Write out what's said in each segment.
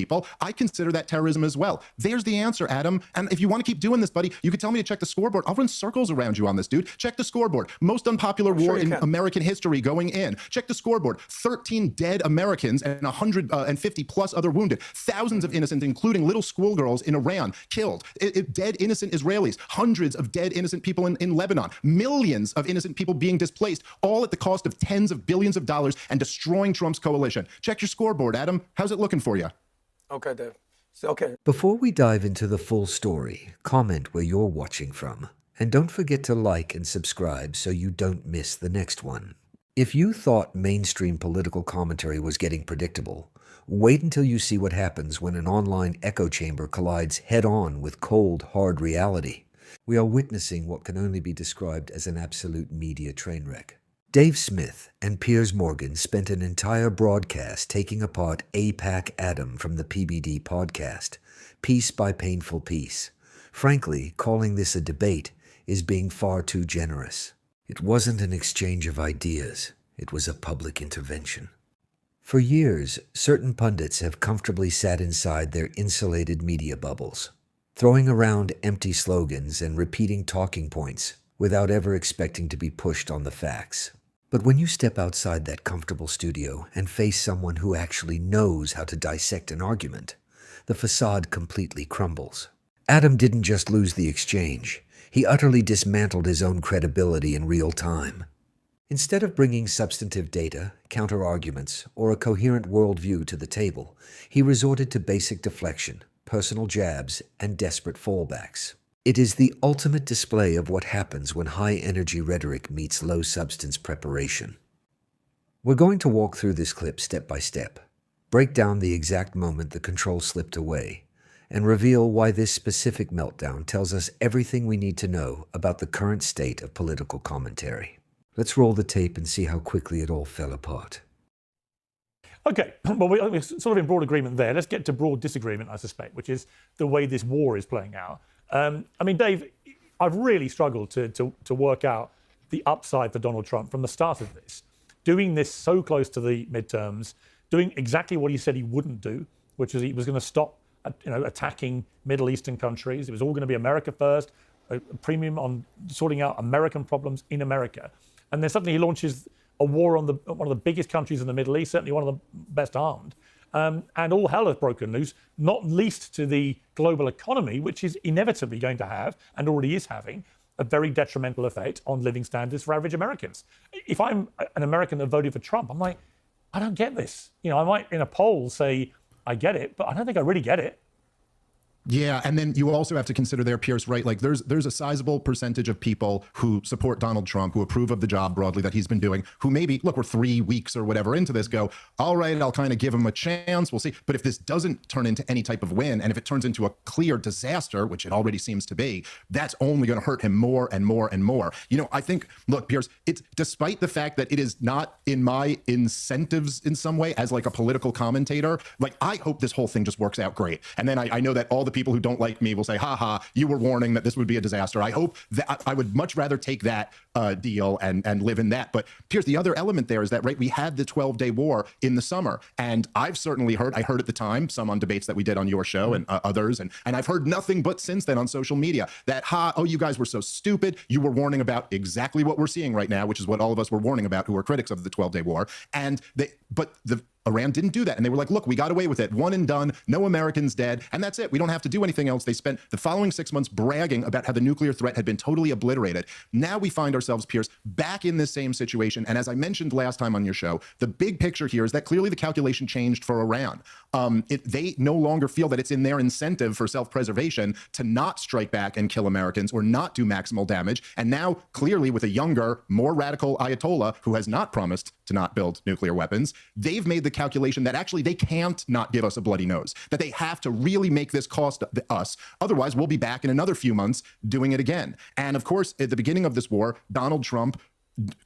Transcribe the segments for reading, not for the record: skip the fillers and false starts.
people, I consider that terrorism as well. There's the answer, Adam. And if you want to keep doing this, buddy, you could tell me to check the scoreboard. I'll run circles around you on this, dude. Check the scoreboard. Most unpopular war in American history going in. Check the scoreboard. 13 dead Americans and 150 plus other wounded. Thousands of innocent, including little schoolgirls in Iran, killed. Dead innocent Israelis. Hundreds of dead innocent people in Lebanon. Millions of innocent people being displaced, all at the cost of tens of billions of dollars and destroying Trump's coalition. Check your scoreboard, Adam. How's it looking for you? Okay, Dave. Okay. Before we dive into the full story, comment where you're watching from. And don't forget to like and subscribe so you don't miss the next one. If you thought mainstream political commentary was getting predictable, wait until you see what happens when an online echo chamber collides head-on with cold, hard reality. We are witnessing what can only be described as an absolute media train wreck. Dave Smith and Piers Morgan spent an entire broadcast taking apart APAC Adam from the PBD podcast, piece by painful piece. Frankly, calling this a debate is being far too generous. It wasn't an exchange of ideas. It was a public intervention. For years, certain pundits have comfortably sat inside their insulated media bubbles, throwing around empty slogans and repeating talking points without ever expecting to be pushed on the facts. But when you step outside that comfortable studio and face someone who actually knows how to dissect an argument, the facade completely crumbles. Adam didn't just lose the exchange. He utterly dismantled his own credibility in real time. Instead of bringing substantive data, counter-arguments, or a coherent worldview to the table, he resorted to basic deflection, personal jabs, and desperate fallbacks. It is the ultimate display of what happens when high-energy rhetoric meets low-substance preparation. We're going to walk through this clip step by step, break down the exact moment the control slipped away, and reveal why this specific meltdown tells us everything we need to know about the current state of political commentary. Let's roll the tape and see how quickly it all fell apart. Okay, well, we're sort of in broad agreement there. Let's get to broad disagreement, I suspect, which is the way this war is playing out. I mean, Dave, I've really struggled to work out the upside for Donald Trump from the start of this. Doing this so close to the midterms, doing exactly what he said he wouldn't do, which is he was going to stop, attacking Middle Eastern countries. It was all going to be America first, a premium on sorting out American problems in America. And then suddenly he launches a war on one of the biggest countries in the Middle East, certainly one of the best armed. And all hell has broken loose, not least to the global economy, which is inevitably going to have, and already is having, a very detrimental effect on living standards for average Americans. If I'm an American that voted for Trump, I'm like, I don't get this. I might in a poll say, I get it, but I don't think I really get it. Yeah, and then you also have to consider there, Pierce, right? Like there's a sizable percentage of people who support Donald Trump, who approve of the job broadly that he's been doing, who maybe, look, we're 3 weeks or whatever into this, go, all right, I'll kind of give him a chance, we'll see. But if this doesn't turn into any type of win, and if it turns into a clear disaster, which it already seems to be, that's only going to hurt him more and more and more. I think, look, Pierce, it's despite the fact that it is not in my incentives in some way as like a political commentator, like I hope this whole thing just works out great. And then I know that all the people who don't like me will say, ha, you were warning that this would be a disaster. I hope that I would much rather take that deal and live in that. But here's the other element there is that, right, we had the 12-day war in the summer. And I've certainly heard, I heard at the time, some on debates that we did on your show and others. And I've heard nothing but since then on social media that, you guys were so stupid. You were warning about exactly what we're seeing right now, which is what all of us were warning about who were critics of the 12-day war. And Iran didn't do that. And they were like, look, we got away with it. One and done. No Americans dead. And that's it. We don't have to do anything else. They spent the following 6 months bragging about how the nuclear threat had been totally obliterated. Now we find ourselves, Pierce, back in this same situation. And as I mentioned last time on your show, the big picture here is that clearly the calculation changed for Iran. They no longer feel that it's in their incentive for self-preservation to not strike back and kill Americans or not do maximal damage. And now, clearly, with a younger, more radical Ayatollah who has not promised to not build nuclear weapons, they've made the calculation that actually they can't not give us a bloody nose, that they have to really make this cost us. Otherwise, we'll be back in another few months doing it again. And of course, at the beginning of this war, Donald Trump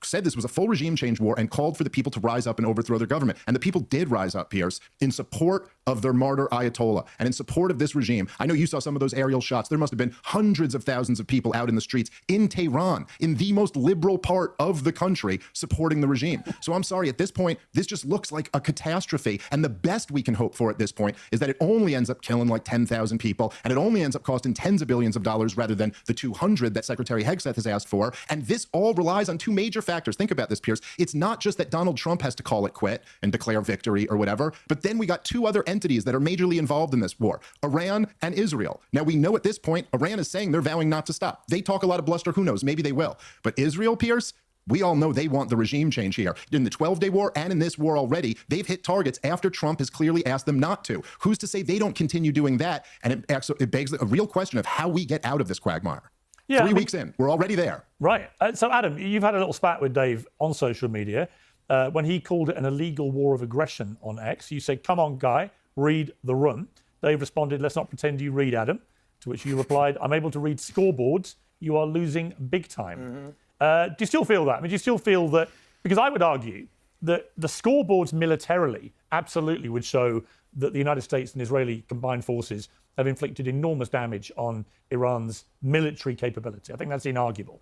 said this was a full regime change war and called for the people to rise up and overthrow their government. And the people did rise up, Pierce, in support of their martyr Ayatollah and in support of this regime. I know you saw some of those aerial shots. There must have been hundreds of thousands of people out in the streets in Tehran, in the most liberal part of the country, supporting the regime. So I'm sorry, at this point, this just looks like a catastrophe. And the best we can hope for at this point is that it only ends up killing like 10,000 people, and it only ends up costing tens of billions of dollars rather than the 200 that Secretary Hegseth has asked for. And this all relies on two major factors. Think about this, Piers. It's not just that Donald Trump has to call it quit and declare victory or whatever, but then we got two other entities that are majorly involved in this war, Iran and Israel. Now, we know at this point, Iran is saying they're vowing not to stop. They talk a lot of bluster. Who knows? Maybe they will. But Israel, Piers, we all know they want the regime change here. In the 12-day war and in this war already, they've hit targets after Trump has clearly asked them not to. Who's to say they don't continue doing that? And it begs a real question of how we get out of this quagmire. Yeah, 3 weeks in, we're already there. Right. So, Adam, you've had a little spat with Dave on social media. When he called it an illegal war of aggression on X, you said, "Come on, guy, read the room." Dave responded, "Let's not pretend you read, Adam." To which you replied, "I'm able to read scoreboards. You are losing big time." Do you still feel that? I mean, do you still feel that? Because I would argue that the scoreboards militarily absolutely would show that the United States and Israeli combined forces have inflicted enormous damage on Iran's military capability. I think that's inarguable.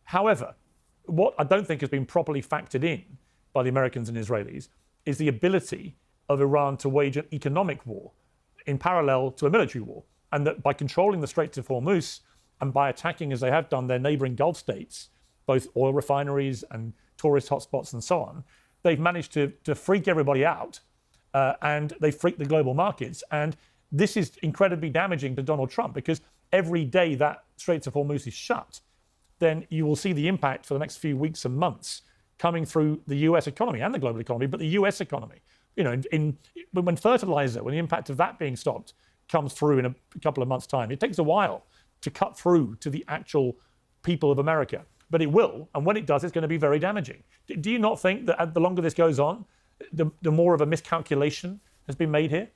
However, what I don't think has been properly factored in by the Americans and Israelis is the ability of Iran to wage an economic war in parallel to a military war. And that by controlling the Straits of Hormuz and by attacking, as they have done, their neighboring Gulf states, both oil refineries and tourist hotspots and so on, they've managed to freak everybody out and they freak the global markets. And this is incredibly damaging to Donald Trump because every day that Straits of Hormuz is shut, then you will see the impact for the next few weeks and months coming through the US economy and the global economy, but the US economy. You know, when fertilizer, when the impact of that being stopped comes through in a couple of months' time, it takes a while to cut through to the actual people of America. But it will, and when it does, it's going to be very damaging. Do you not think that the longer this goes on, the more of a miscalculation has been made here?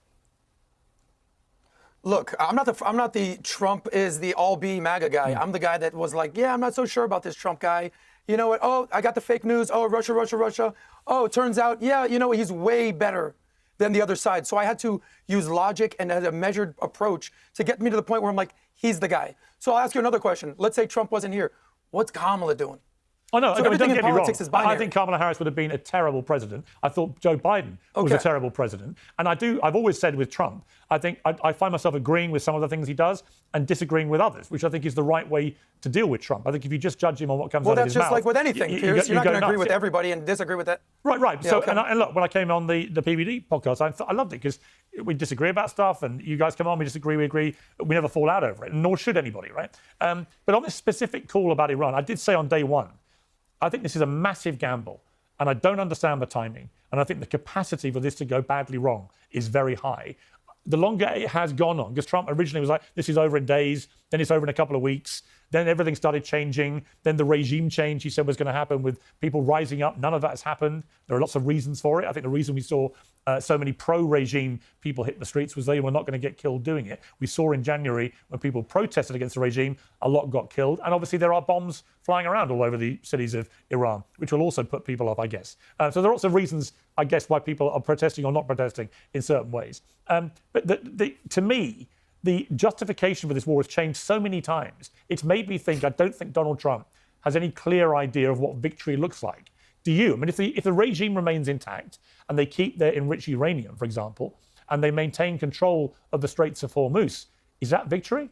Look, I'm not the Trump is the all B MAGA guy. I'm the guy that was like, yeah, I'm not so sure about this Trump guy. You know what? Oh, I got the fake news. Oh, Russia, Russia, Russia. Oh, it turns out, yeah, you know what? He's way better than the other side. So I had to use logic and a measured approach to get me to the point where I'm like, he's the guy. So I'll ask you another question. Let's say Trump wasn't here. What's Kamala doing? Oh, no, So everything in politics is binary. I think Kamala Harris would have been a terrible president. I thought Joe Biden was a terrible president. And I've always said with Trump, I think I find myself agreeing with some of the things he does and disagreeing with others, which I think is the right way to deal with Trump. I think if you just judge him on what comes out of his mouth... Well, that's just like with anything, Piers. You're not going to agree with everybody and disagree with that. Right. Yeah, So, and look, when I came on the PBD podcast, I loved it because we disagree about stuff and you guys come on, we disagree, we agree. We never fall out over it, nor should anybody, right? But on this specific call about Iran, I did say on day one, I think this is a massive gamble, and I don't understand the timing. And I think the capacity for this to go badly wrong is very high. The longer it has gone on, because Trump originally was like, this is over in days, then it's over in a couple of weeks, then everything started changing, then the regime change he said was going to happen with people rising up. None of that has happened. There are lots of reasons for it. I think the reason we saw so many pro-regime people hit the streets was they were not going to get killed doing it. We saw in January when people protested against the regime, a lot got killed. And obviously there are bombs flying around all over the cities of Iran, which will also put people off, I guess. So there are lots of reasons, I guess, why people are protesting or not protesting in certain ways. But to me, the justification for this war has changed so many times. It's made me think, I don't think Donald Trump has any clear idea of what victory looks like. Do you? I mean, if the regime remains intact and they keep their enriched uranium, for example, and they maintain control of the Straits of Hormuz, is that victory?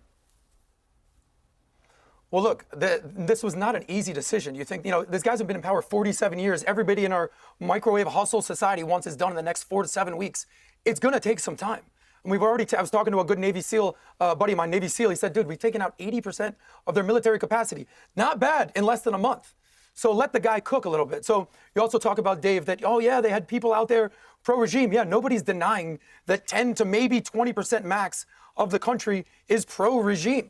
Well, look, this was not an easy decision. You think, these guys have been in power 47 years. Everybody in our microwave hustle society wants this done in the next 4 to 7 weeks. It's going to take some time. And we've already, I was talking to a good Navy SEAL buddy of mine, Navy SEAL. He said, dude, we've taken out 80% of their military capacity. Not bad in less than a month. So let the guy cook a little bit. So you also talk about, Dave, that, oh, yeah, they had people out there pro-regime. Yeah, nobody's denying that 10 to maybe 20% max of the country is pro-regime.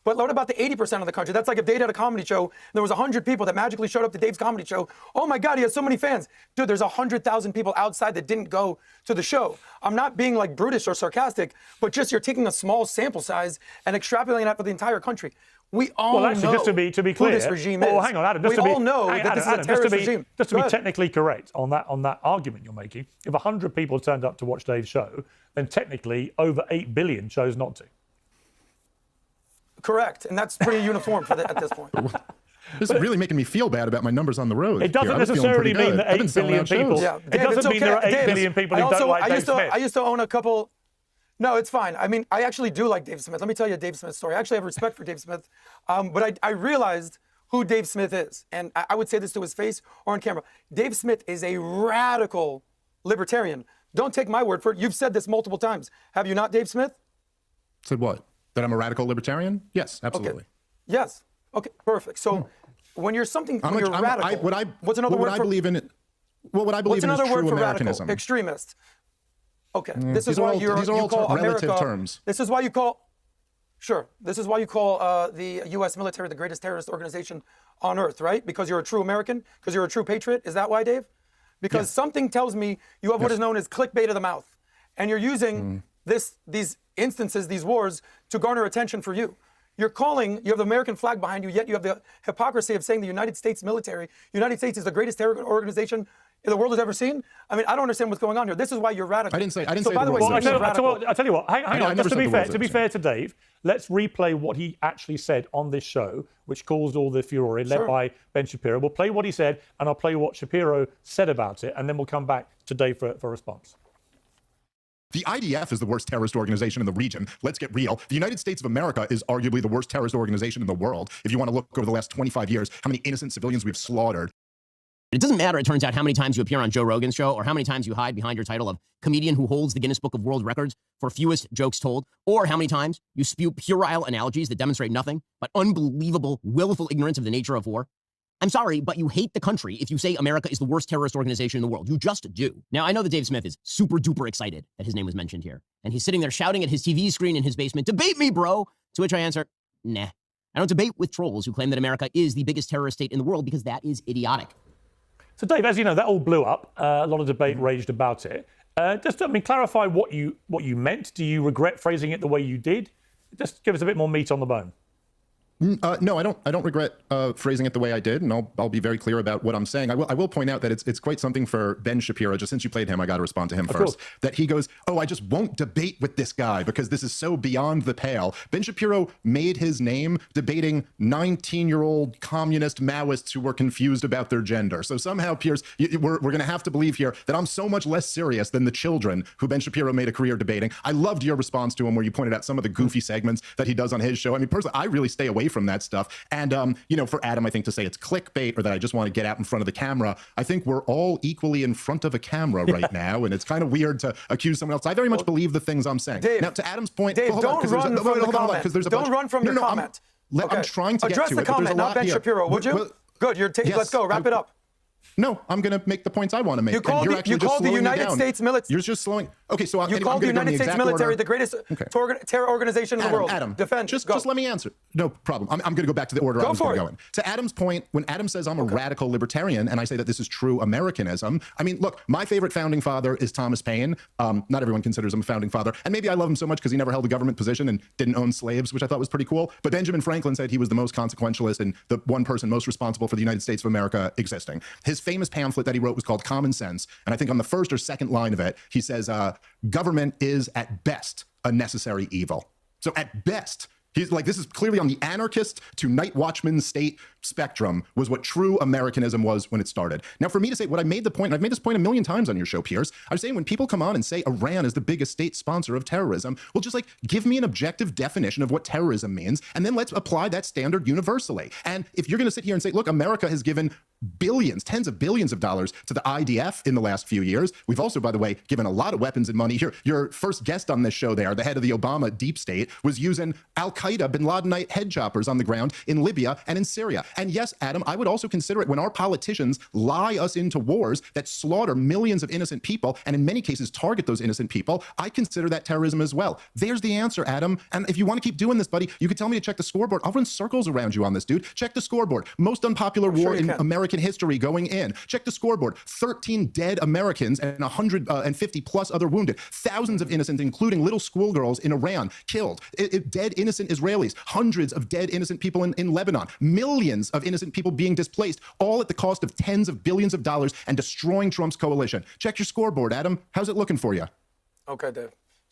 But what about the 80% of the country? That's like if Dave had a comedy show, and there was 100 people that magically showed up to Dave's comedy show. Oh my God, he has so many fans. Dude, there's 100,000 people outside that didn't go to the show. I'm not being like brutish or sarcastic, but just you're taking a small sample size and extrapolating that for the entire country. We all Well, actually, know just to be clear, who this regime well, is. hang on, Adam. We all know that this is a terrorist regime. Just to Go be ahead. technically correct on that argument you're making, if 100 people turned up to watch Dave's show, then technically over 8 billion chose not to. Correct, and that's pretty uniform at this point. This is really making me feel bad about my numbers on the road. It doesn't necessarily mean that 8 billion people. Yeah, It Dave, doesn't it's mean there are okay. 8 billion people who don't like Dave Smith. I used to own a couple. No, it's fine. I mean, I actually do like Dave Smith. Let me tell you a Dave Smith story. I actually have respect for Dave Smith, but I realized who Dave Smith is, and I would say this to his face or on camera. Dave Smith is a radical libertarian. Don't take my word for it. You've said this multiple times. Have you not, Dave Smith? Said what? That I'm a radical libertarian? Yes, absolutely. Okay. Yes. Okay, perfect. So when you're something, when you're radical, what's another word I for? believe in it. Well, what I believe What's in is another word true for Americanism. radical? Extremist. Okay, this is These are why all- these are you all call relative America. terms. This is why you call. Sure. This is why you call the U.S. military the greatest terrorist organization on earth, right? Because you're a true American. Because you're a true patriot. Is that why, Dave? Because something tells me you have what is known as clickbait of the mouth, and you're using these instances, these wars, to garner attention for you. You have the American flag behind you, yet you have the hypocrisy of saying the United States military, United States is the greatest terror organization the world has ever seen. I mean, I don't understand what's going on here. This is why you're radical. I didn't say By the the way, world Well, was speaking ever of seen. radical, I tell you what, hang I on, never just to be said the fair, world was ever to Dave, let's replay what he actually said on this show, which caused all the furore, led by Ben Shapiro. We'll play what he said, and I'll play what Shapiro said about it, and then we'll come back to Dave for a response. The IDF is the worst terrorist organization in the region. Let's get real. The United States of America is arguably the worst terrorist organization in the world. If you want to look over the last 25 years, how many innocent civilians we've slaughtered. It doesn't matter, it turns out, how many times you appear on Joe Rogan's show or how many times you hide behind your title of comedian who holds the Guinness Book of World Records for fewest jokes told, or how many times you spew puerile analogies that demonstrate nothing but unbelievable, willful ignorance of the nature of war. I'm sorry, but you hate the country if you say America is the worst terrorist organization in the world. You just do. Now, I know that Dave Smith is super duper excited that his name was mentioned here, and he's sitting there shouting at his TV screen in his basement, "Debate me, bro!" To which I answer, nah. I don't debate with trolls who claim that America is the biggest terrorist state in the world because that is idiotic. So, Dave, as you know, that all blew up. A lot of debate raged about it. Clarify what you meant. Do you regret phrasing it the way you did? Just give us a bit more meat on the bone. No, I don't regret phrasing it the way I did, and I'll be very clear about what I'm saying. I will point out that it's quite something for Ben Shapiro. Just since you played him, I got to respond to him first. That he goes, "Oh, I just won't debate with this guy because this is so beyond the pale." Ben Shapiro made his name debating 19-year-old communist Maoists who were confused about their gender. So somehow, Piers, we're going to have to believe here that I'm so much less serious than the children who Ben Shapiro made a career debating. I loved your response to him where you pointed out some of the goofy segments that he does on his show. I mean, personally, I really stay away from that stuff. And, for Adam, I think to say it's clickbait or that I just want to get out in front of the camera, I think we're all equally in front of a camera right now. And it's kind of weird to accuse someone else. I very much believe the things I'm saying. Dave, now, to Adam's point, Dave, don't run from the comment. Don't run from your comment. I'm trying to address get to the it, but there's comment, a not lot Ben here. Shapiro, would you? Good, Yes, let's go, wrap it up. No, I'm going to make the points I want to make. You called the United States military. You're just slowing. Okay, so you called the United States military the greatest terror organization in the world. Adam, defend. Just let me answer. No problem. I'm going to go back to the order I was going to go in. To Adam's point, when Adam says I'm a radical libertarian and I say that this is true Americanism, I mean, look, my favorite founding father is Thomas Paine. Not everyone considers him a founding father, and maybe I love him so much because he never held a government position and didn't own slaves, which I thought was pretty cool. But Benjamin Franklin said he was the most consequentialist and the one person most responsible for the United States of America existing. His famous pamphlet that he wrote was called Common Sense, and I think on the first or second line of it, he says, government is at best a necessary evil. So at best, he's like, this is clearly on the anarchist to night watchman state spectrum was what true Americanism was when it started. Now, for me to say what I made the point, and I've made this point a million times on your show, Piers, I was saying when people come on and say Iran is the biggest state sponsor of terrorism, well, just like give me an objective definition of what terrorism means, and then let's apply that standard universally. And if you're going to sit here and say, look, America has given billions, tens of billions of dollars to the IDF in the last few years. We've also, by the way, given a lot of weapons and money here. Your first guest on this show there, the head of the Obama deep state, was using Al-Qaeda, bin Ladenite head choppers on the ground in Libya and in Syria. And yes, Adam, I would also consider it when our politicians lie us into wars that slaughter millions of innocent people and in many cases target those innocent people. I consider that terrorism as well. There's the answer, Adam. And if you want to keep doing this, buddy, you could tell me to check the scoreboard. I'll run circles around you on this, dude. Check the scoreboard. Most unpopular war in American American history going in. Check the scoreboard. 13 dead Americans and 150 plus other wounded. Thousands of innocent, including little schoolgirls in Iran, killed. Dead innocent Israelis. Hundreds of dead innocent people in Lebanon. Millions of innocent people being displaced, all at the cost of tens of billions of dollars and destroying Trump's coalition. Check your scoreboard, Adam. How's it looking for you? Okay, Dave.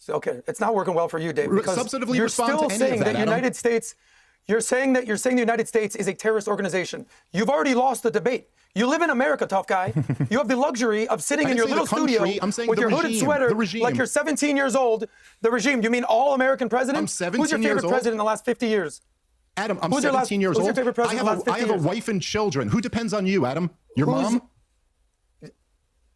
Okay, it's not working well for you, Dave, because Substantively you're respond still to any saying of that, that Adam. United States. You're saying the United States is a terrorist organization. You've already lost the debate. You live in America, tough guy. You have the luxury of sitting in your little studio with your hooded sweater, like you're 17 years old. The regime. You mean all American presidents? I'm 17 Who's your years favorite old. president in the last 50 years? Adam, I'm Who's 17 years who's old. your favorite president in the last 50 I have a years? wife and children. Who depends on you, Adam? Your mom?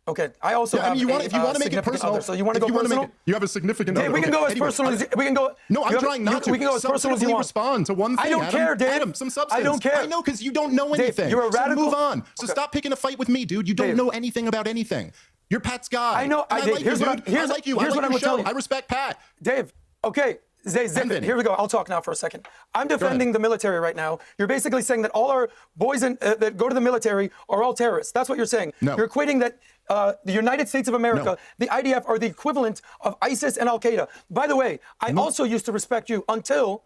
Okay, I also have if you want to make it personal, other, so you want to go personal? You have a significant Dave, other. we can go as Anyway, personal as we can go. No, I'm trying not to. We can go as personal as you want. Respond to one thing. I don't Adam. care, Dave. Adam, some substance. I don't care. I know, because you don't know anything. Dave, you're a radical. So move on. So Okay. stop picking a fight with me, dude. You don't Dave. know anything about anything. You're Pat's guy. I know. And I Dave, like here's you, what dude. I'm- here's- I like you. here's I what like I'm your gonna tell show. you. I respect Pat. Dave, okay. Zay, here we go. I'll talk now for a second. I'm defending the military right now. You're basically saying that all our boys that go to the military are all terrorists. That's what you're saying. No. You're equating that the United States of America, the IDF, are the equivalent of ISIS and Al Qaeda. By the way, I also used to respect you until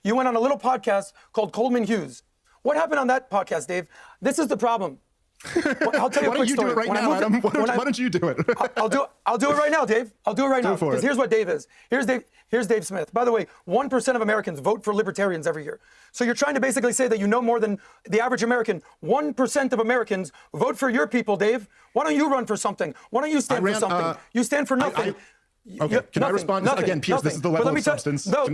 you went on a little podcast called Coleman Hughes. What happened on that podcast, Dave? This is the problem. Well, I'll tell you Why a don't quick you do story. it right When I now, moved to- Adam? when I- Why don't you do it? I'll do it right now, Dave. I'll do it right now. for Because it. here's what Dave is. Here's Dave Smith. By the way, 1% of Americans vote for libertarians every year. So you're trying to basically say that you know more than the average American. 1% of Americans vote for your people, Dave. Why don't you run for something? Why don't you stand for something? You stand for nothing. Okay, can I respond? Again, Pierce, this is the level of substance. No.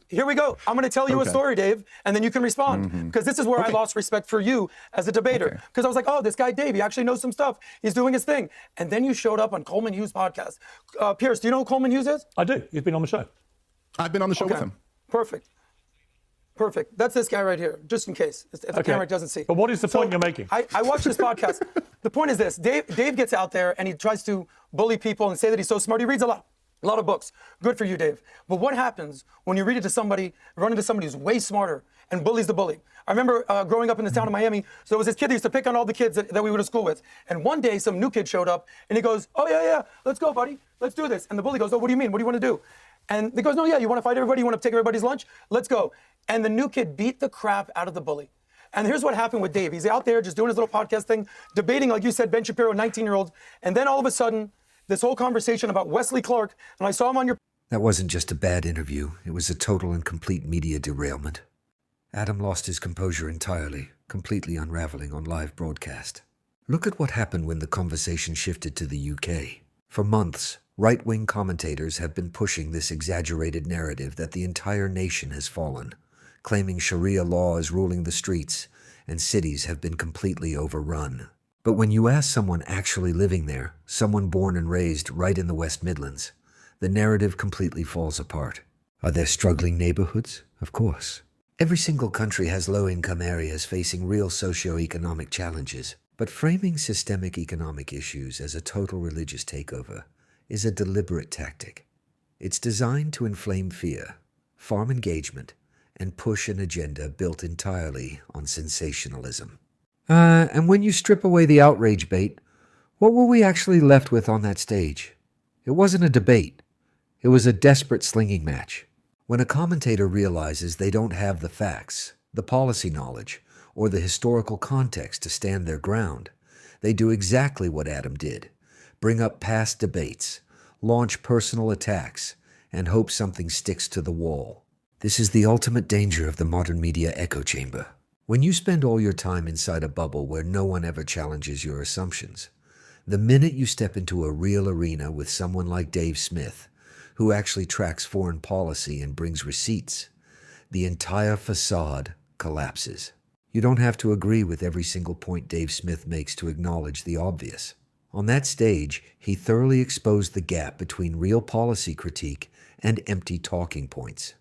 Here we go. I'm going to tell you a story, Dave, and then you can respond. Because this is where I lost respect for you as a debater. Because I was like, oh, this guy Dave, he actually knows some stuff. He's doing his thing. And then you showed up on Coleman Hughes' podcast. Pierce, do you know who Coleman Hughes is? I do. He's been on the show. I've been on the show with him. Perfect. That's this guy right here, just in case, if the camera doesn't see. But what is the point you're making? I watch this podcast. The point is this. Dave gets out there and he tries to bully people and say that he's so smart. He reads a lot of books. Good for you, Dave. But what happens when you read it to somebody, run into somebody who's way smarter and bullies the bully? I remember growing up in the town of Miami, so there was this kid that used to pick on all the kids that we went to school with. And one day, some new kid showed up and he goes, oh, yeah, let's go, buddy. Let's do this. And the bully goes, oh, what do you mean? What do you want to do? And he goes, no, yeah, you want to fight everybody? You want to take everybody's lunch? Let's go. And the new kid beat the crap out of the bully. And here's what happened with Dave. He's out there just doing his little podcast thing, debating, like you said, Ben Shapiro, 19-year-olds. And then all of a sudden, this whole conversation about Wesley Clark, and I saw him on your... That wasn't just a bad interview. It was a total and complete media derailment. Adam lost his composure entirely, completely unraveling on live broadcast. Look at what happened when the conversation shifted to the UK. For months, right-wing commentators have been pushing this exaggerated narrative that the entire nation has fallen, claiming Sharia law is ruling the streets and cities have been completely overrun. But when you ask someone actually living there, someone born and raised right in the West Midlands, the narrative completely falls apart. Are there struggling neighborhoods? Of course. Every single country has low-income areas facing real socio-economic challenges, but framing systemic economic issues as a total religious takeover is a deliberate tactic. It's designed to inflame fear, farm engagement, and push an agenda built entirely on sensationalism. And when you strip away the outrage bait, what were we actually left with on that stage? It wasn't a debate. It was a desperate slinging match. When a commentator realizes they don't have the facts, the policy knowledge, or the historical context to stand their ground, they do exactly what Adam did: bring up past debates, launch personal attacks, and hope something sticks to the wall. This is the ultimate danger of the modern media echo chamber. When you spend all your time inside a bubble where no one ever challenges your assumptions, the minute you step into a real arena with someone like Dave Smith, who actually tracks foreign policy and brings receipts, the entire facade collapses. You don't have to agree with every single point Dave Smith makes to acknowledge the obvious. On that stage, he thoroughly exposed the gap between real policy critique and empty talking points.